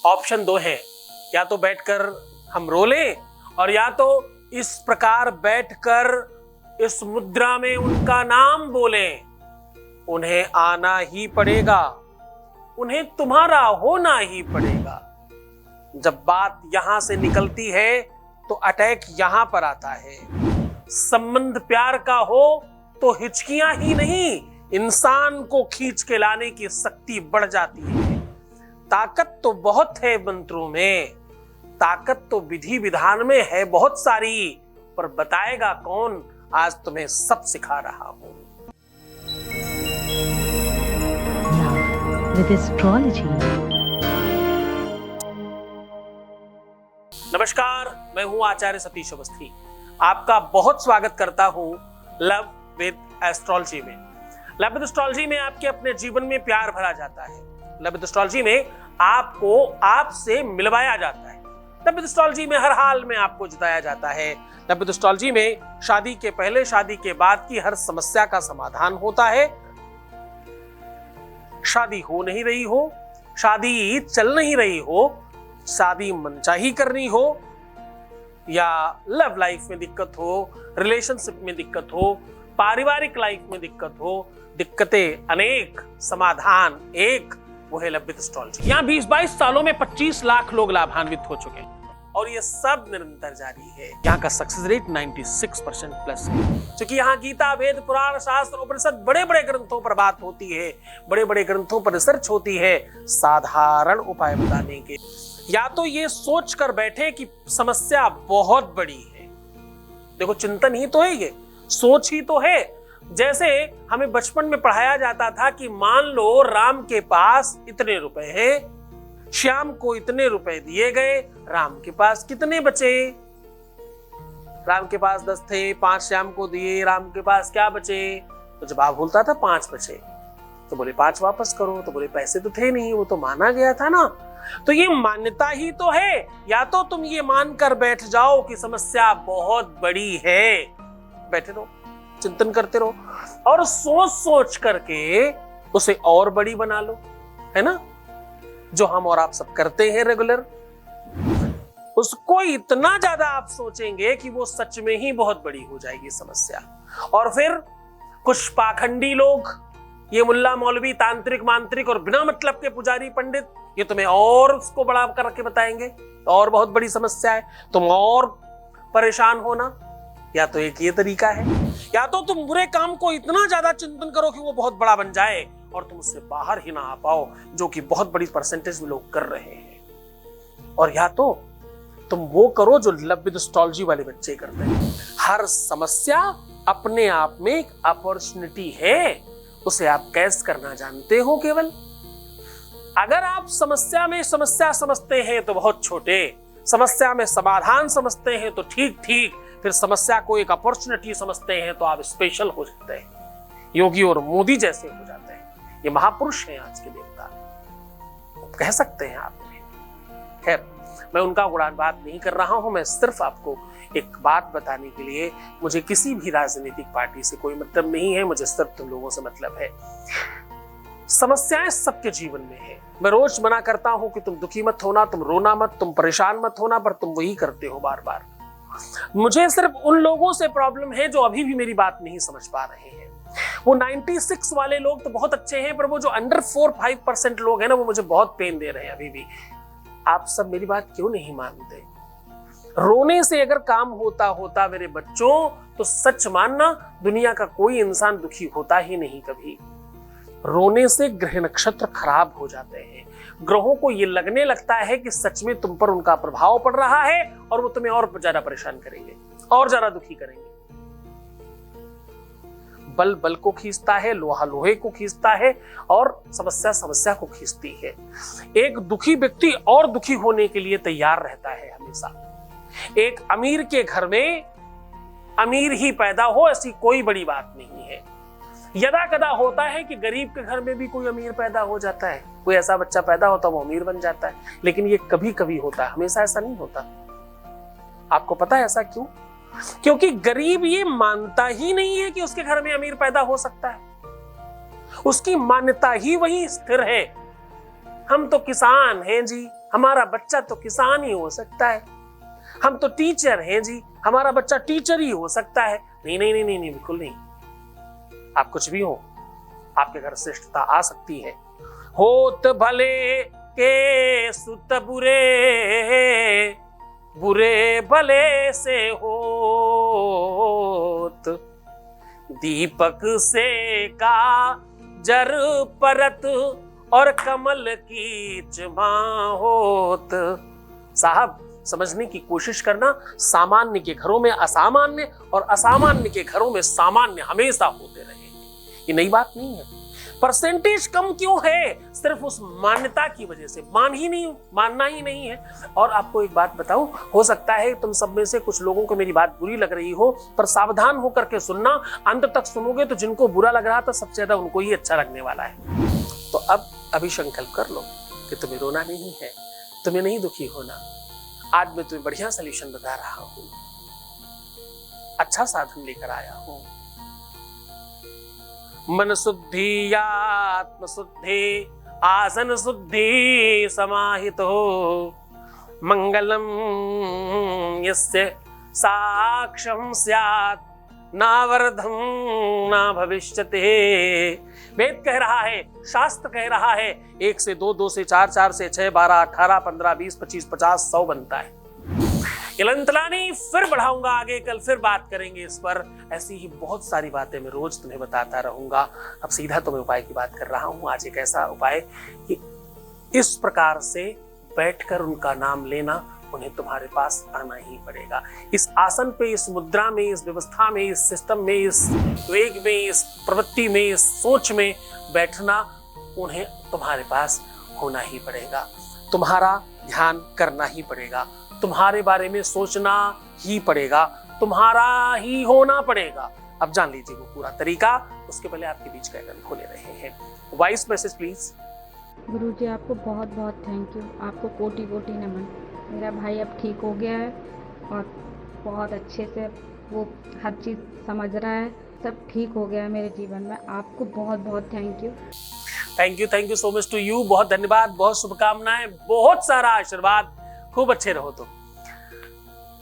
Option दो हैं, या तो बैठकर हम रो लें और या तो इस प्रकार बैठकर इस मुद्रा में उनका नाम बोलें। उन्हें आना ही पड़ेगा, उन्हें तुम्हारा होना ही पड़ेगा। जब बात यहां से निकलती है तो अटैक यहां पर आता है। संबंध प्यार का हो तो हिचकियां ही नहीं, इंसान को खींच के लाने की शक्ति बढ़ जाती है। ताकत तो बहुत है मंत्रों में, ताकत तो विधि विधान में है बहुत सारी, पर बताएगा कौन? आज तुम्हें सब सिखा रहा हूं। With astrology. नमस्कार, मैं हूं आचार्य सतीश अवस्थी। आपका बहुत स्वागत करता हूं लव विद एस्ट्रोलॉजी में। लव विद एस्ट्रोलॉजी में आपके अपने जीवन में प्यार भरा जाता है। लव विद एस्ट्रोलॉजी में आपको आपसे मिलवाया जाता है। लव विद एस्ट्रोलॉजी में हर हाल में आपको जिताया जाता है। लव विद एस्ट्रोलॉजी में शादी के पहले, शादी के बाद की हर समस्या का समाधान होता है। शादी हो नहीं रही हो, शादी चल नहीं रही हो, शादी मनचाही करनी हो, या लव लाइफ में दिक्कत हो, रिलेशनशिप में दिक्कत हो, पारिवारिक लाइफ में दिक्कत हो, दिक्कतें अनेक, समाधान एक, वो है लव विद एस्ट्रोलॉजी। यहाँ 20-22 सालों में 25 लाख लोग लाभान्वित हो चुके हैं और ये सब निरंतर जारी है। यहाँ का सक्सेस रेट 96% प्लस है। क्योंकि यहाँ गीता, वेद, पुराण, शास्त्र, उपनिषद, बड़े बड़े ग्रंथों पर बात होती है, बड़े बड़े ग्रंथों पर रिसर्च होती है साधारण उपाय बताने के। या तो ये सोच कर बैठे कि समस्या बहुत बड़ी है। देखो, चिंतन ही तो है, ये सोच ही तो है। जैसे हमें बचपन में पढ़ाया जाता था कि मान लो राम के पास इतने रुपए हैं, श्याम को इतने रुपए दिए गए, राम के पास कितने बचे? राम के पास 10 थे, 5 श्याम को दिए, राम के पास क्या बचे? तो जवाब बोलता था 5 बचे। तो बोले 5 वापस करो। तो बोले पैसे तो थे नहीं, वो तो माना गया था ना। तो ये मान्यता ही तो है। या तो तुम ये मानकर बैठ जाओ कि समस्या बहुत बड़ी है, बैठे रहो, चिंतन करते रहो और सोच सोच करके उसे और बड़ी बना लो, है ना, जो हम और आप सब करते हैं रेगुलर। उसको इतना ज्यादा आप सोचेंगे कि वो सच में ही बहुत बड़ी हो जाएगी समस्या। और फिर कुछ पाखंडी लोग, ये मुल्ला मौलवी, तांत्रिक मांत्रिक और बिना मतलब के पुजारी पंडित, ये तुम्हें और उसको बड़ा करके बताएंगे और बहुत बड़ी समस्या है, तुम और परेशान होना। या तो एक ये तरीका है, या तो तुम बुरे काम को इतना ज्यादा चिंतन करो कि वो बहुत बड़ा बन जाए और तुम उससे बाहर ही ना आ पाओ, जो कि बहुत बड़ी परसेंटेज में लोग कर रहे हैं। और या तो तुम वो करो जो लव विद एस्ट्रोलॉजी वाले बच्चे करते हैं। हर समस्या अपने आप में एक अपॉर्चुनिटी है, उसे आप कैच करना जानते हो केवल। अगर आप समस्या में समस्या समझते हैं तो बहुत छोटे, समस्या में समाधान समझते हैं तो ठीक ठीक, फिर समस्या को एक अपॉर्चुनिटी समझते हैं तो आप स्पेशल हो जाते हैं, योगी और मोदी जैसे हो जाते हैं। ये महापुरुष हैं आज के देवता, कह सकते हैं आप। खैर, मैं उनका गुणानुवाद नहीं कर रहा हूं, मैं सिर्फ आपको एक बात बताने के लिए, मुझे किसी भी राजनीतिक पार्टी से कोई मतलब नहीं है, मुझे सिर्फ तुम लोगों से मतलब है। समस्याएं सबके जीवन में है। मैं रोज मना करता हूं कि तुम दुखी मत होना, तुम रोना मत, तुम परेशान मत होना, पर तुम वही करते हो बार बार। मुझे सिर्फ उन लोगों से प्रॉब्लम है जो अभी भी मेरी बात नहीं समझ पा रहे हैं। वो 96 वाले लोग तो बहुत अच्छे हैं, पर वो जो अंडर 4-5% लोग हैं ना, वो मुझे बहुत पेन दे रहे हैं अभी भी। आप सब मेरी बात क्यों नहीं मानते? रोने से अगर काम होता मेरे बच्चों, तो सच मानना, दुनिया का कोई इंसान दुखी होता ही नहीं कभी। रोने से ग्रह नक्षत्र खराब हो जाते हैं। ग्रहों को ये लगने लगता है कि सच में तुम पर उनका प्रभाव पड़ रहा है और वो तुम्हें और ज्यादा परेशान करेंगे, और ज्यादा दुखी करेंगे। बल बल को खींचता है, लोहा लोहे को खींचता है और समस्या समस्या को खींचती है। एक दुखी व्यक्ति और दुखी होने के लिए तैयार रहता है हमेशा। एक अमीर के घर में अमीर ही पैदा हो, ऐसी कोई बड़ी बात नहीं है। यदा कदा होता है कि गरीब के घर में भी कोई अमीर पैदा हो जाता है, कोई ऐसा बच्चा पैदा होता है वो अमीर बन जाता है, लेकिन ये कभी कभी होता है, हमेशा ऐसा नहीं होता। आपको पता है ऐसा क्यों? क्योंकि गरीब ये मानता ही नहीं है कि उसके घर में अमीर पैदा हो सकता है। उसकी मान्यता ही वही स्थिर है। हम तो किसान हैं जी, हमारा बच्चा तो किसान ही हो सकता है, हम तो टीचर हैं जी, हमारा बच्चा टीचर ही हो सकता है। नहीं नहीं नहीं नहीं, नहीं बिल्कुल नहीं। आप कुछ भी हो, आपके घर श्रेष्ठता आ सकती है। होत भले के सुत बुरे, बुरे भले से होत, दीपक से का जर परत और कमल की चमा होत। साहब, समझने की कोशिश करना, सामान्य के घरों में असामान्य और असामान्य के घरों में सामान्य हमेशा होते रहेंगे। ये नई बात नहीं है। परसेंटेज कम क्यों है? सिर्फ उस मान्यता की वजह से। मानना ही नहीं है। और आपको एक बात बताऊं, हो सकता है तुम सब में से कुछ लोगों को मेरी बात बुरी लग रही हो, पर सावधान होकर के सुनना। अंत तक सुनोगे तो जिनको बुरा लग रहा था सबसे ज्यादा उनको ही अच्छा लगने वाला है। तो अब अभी संकल्प कर लो कि तुम्हें रोना नहीं है, तुम्हें नहीं दुखी होना। आज मैं तुम्हें बढ़िया सलूशन बता रहा हूं, अच्छा साधन लेकर आया हूं। मन शुद्धि आत्म शुद्धि आसन शुद्धि समाहितो, मंगलम यस्य साक्षम स्यात् नावर्धम ना भविष्यते। वेद कह रहा है, शास्त्र कह रहा है, 1 से 2, 2 से 4, 4 से 6, 12, 18, 15, 20, 25, 50, 100 बनता है। इलंतलानी फिर बढ़ाऊंगा आगे, कल फिर बात करेंगे इस पर। ऐसी ही बहुत सारी बातें मैं रोज तुम्हें बताता रहूंगा। अब सीधा तुम्हें उपाय की बात कर रहा हूं। आज एक ऐसा उपाय कि इस प्रकार से बैठकर उनका नाम लेना, उन्हें तुम्हारे पास आना ही पड़ेगा। इस आसन पे, इस मुद्रा में, इस व्यवस्था में, इस सिस्टम में, इस वेग में, इस प्रवृत्ति में, इस सोच में बैठना उन्हें तुम्हारे पास होना ही पड़ेगा। तुम्हारा ध्यान करना ही पड़ेगा, तुम्हारे बारे में सोचना ही पड़ेगा, तुम्हारा ही होना पड़ेगा। अब जान लीजिए वो पूरा तरीका। उसके पहले आपके बीच कैनल खोले रहे हैं। Voice message please. गुरुजी, आपको बहुत बहुत थैंक यू, आपको कोटि कोटि नमन। मेरा भाई अब ठीक हो गया है और बहुत अच्छे से वो हर चीज़ समझ रहा है, सब ठीक हो गया है मेरे जीवन में। आपको बहुत बहुत thank you. Thank you so much to you. बहुत धन्यवाद, बहुत शुभकामनाएं, बहुत सारा आशीर्वाद। खूब अच्छे रहो तुम,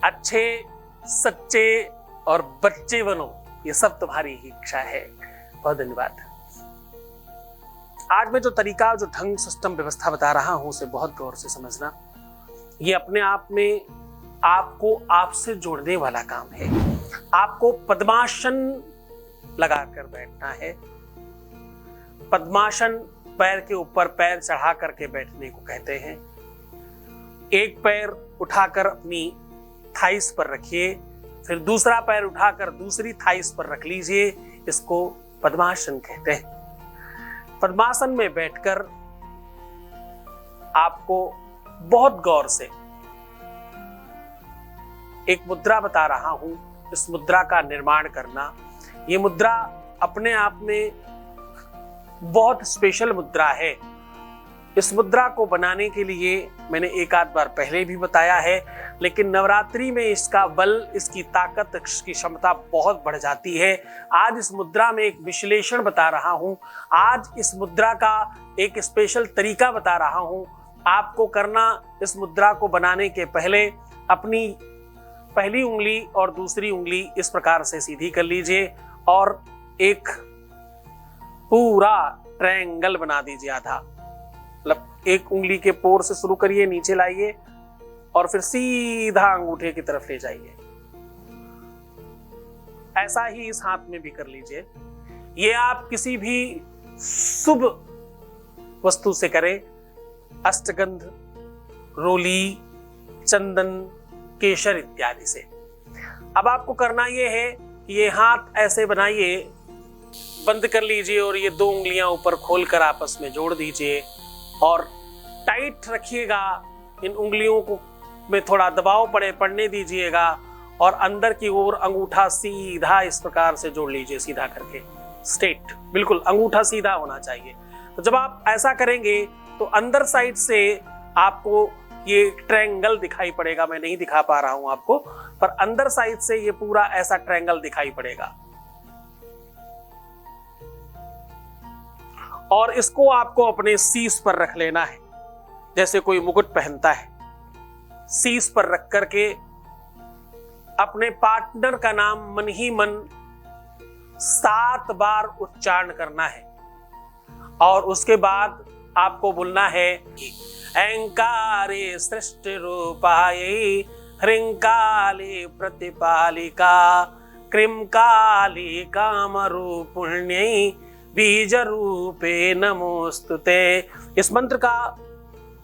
अच्छे सच्चे और बच्चे बनो, ये सब तुम्हारी ही इच्छा है। बहुत धन्यवाद। आज मैं जो तरीका, जो ढंग, सिस्टम, व्यवस्था बता रहा हूं उसे बहुत गौर से समझना। ये अपने आप में आपको आपसे जोड़ने वाला काम है। आपको पद्मासन लगाकर बैठना है। पद्मासन पैर के ऊपर पैर चढ़ा करके बैठने को कहते हैं। एक पैर उठाकर अपनी थाइस पर रखिए, फिर दूसरा पैर उठाकर दूसरी थाइस पर रख लीजिए। इसको पद्मासन कहते हैं। पद्मासन में बैठकर आपको बहुत गौर से एक मुद्रा बता रहा हूं, इस मुद्रा का निर्माण करना। ये मुद्रा अपने आप में बहुत स्पेशल मुद्रा है। इस मुद्रा को बनाने के लिए मैंने एक आध बार पहले भी बताया है, लेकिन नवरात्रि में इसका बल, इसकी ताकत, इसकी क्षमता बहुत बढ़ जाती है। आज इस मुद्रा में एक विश्लेषण बता रहा हूं, आज इस मुद्रा का एक स्पेशल तरीका बता रहा हूं। आपको करना, इस मुद्रा को बनाने के पहले अपनी पहली उंगली और दूसरी उंगली इस प्रकार से सीधी कर लीजिए और एक पूरा ट्रायंगल बना दीजिए। आधा, मतलब एक उंगली के पोर से शुरू करिए, नीचे लाइए और फिर सीधा अंगूठे की तरफ ले जाइए। ऐसा ही इस हाथ में भी कर लीजिए। ये आप किसी भी शुभ वस्तु से करें, अष्टगंध, रोली, चंदन, केशर इत्यादि से। अब आपको करना ये है कि ये हाथ ऐसे बनाइए, बंद कर लीजिए और ये दो उंगलियां ऊपर खोलकर आपस में जोड़ दीजिए और टाइट रखिएगा। इन उंगलियों को में थोड़ा दबाव पड़ने दीजिएगा और अंदर की ओर अंगूठा सीधा इस प्रकार से जोड़ लीजिए, सीधा करके, स्ट्रेट, बिल्कुल अंगूठा सीधा होना चाहिए। तो जब आप ऐसा करेंगे तो अंदर साइड से आपको ये ट्रायंगल दिखाई पड़ेगा। मैं नहीं दिखा पा रहा हूं आपको, पर अंदर साइड से ये पूरा ऐसा ट्रायंगल दिखाई पड़ेगा। और इसको आपको अपने शीश पर रख लेना है। जैसे कोई मुकुट पहनता है, शीश पर रख करके अपने पार्टनर का नाम मन ही मन 7 बार उच्चारण करना है और उसके बाद आपको बोलना है ऐंकारे सृष्टि रूपायै ह्रींकाले प्रतिपालिका क्रींकाले कामरूपिण्यै बीज रूपे नमोस्तुते। इस मंत्र का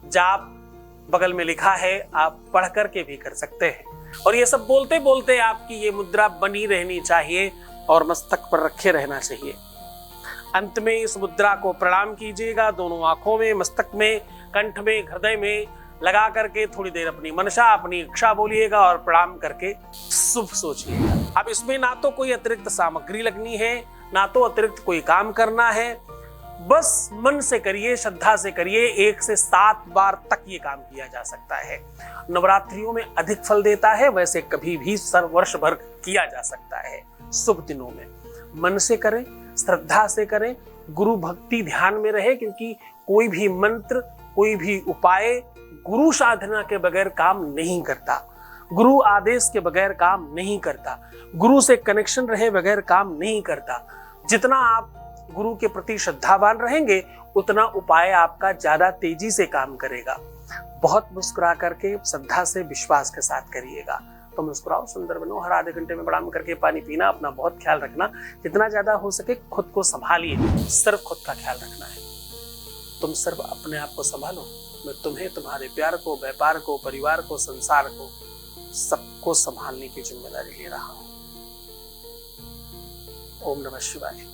जाप बगल में लिखा है, आप पढ़ करके भी कर सकते हैं। और ये सब बोलते बोलते आपकी ये मुद्रा बनी रहनी चाहिए और मस्तक पर रखे रहना चाहिए। अंत में इस मुद्रा को प्रणाम कीजिएगा, दोनों आंखों में, मस्तक में, कंठ में, हृदय में लगा करके थोड़ी देर अपनी मनसा, अपनी इच्छा बोलिएगा और प्रणाम करके शुभ सोचिएगा। अब इसमें ना तो कोई अतिरिक्त सामग्री लगनी है, ना तो अतिरिक्त कोई काम करना है, बस मन से करिए, श्रद्धा से करिए। 1 से 7 बार तक ये काम किया जा सकता है। नवरात्रियों में अधिक फल देता है, वैसे कभी भी वर्ष भर किया जा सकता है। शुभ दिनों में मन से करें, श्रद्धा से करें, गुरु भक्ति ध्यान में रहे, क्योंकि कोई भी मंत्र, कोई भी उपाय गुरु साधना के बगैर काम नहीं करता, गुरु आदेश के बगैर काम नहीं करता, गुरु से कनेक्शन रहे बगैर काम नहीं करता। जितना आप गुरु के प्रति श्रद्धावान रहेंगे उतना उपाय आपका ज्यादा तेजी से काम करेगा। बहुत मुस्कुरा करके, श्रद्धा से, विश्वास के साथ करिएगा। तो मुस्कुराओ, सुंदर बनो, हर आधे घंटे में प्रणाम करके पानी पीना, अपना बहुत ख्याल रखना, जितना ज्यादा हो सके खुद को संभालिए, सिर्फ खुद का ख्याल रखना है। तुम सिर्फ अपने आप को संभालो, मैं तुम्हें, तुम्हारे प्यार को, व्यापार को, परिवार को, संसार को, सबको संभालने की जिम्मेदारी ले रहा हूं। ओम नमः शिवाय।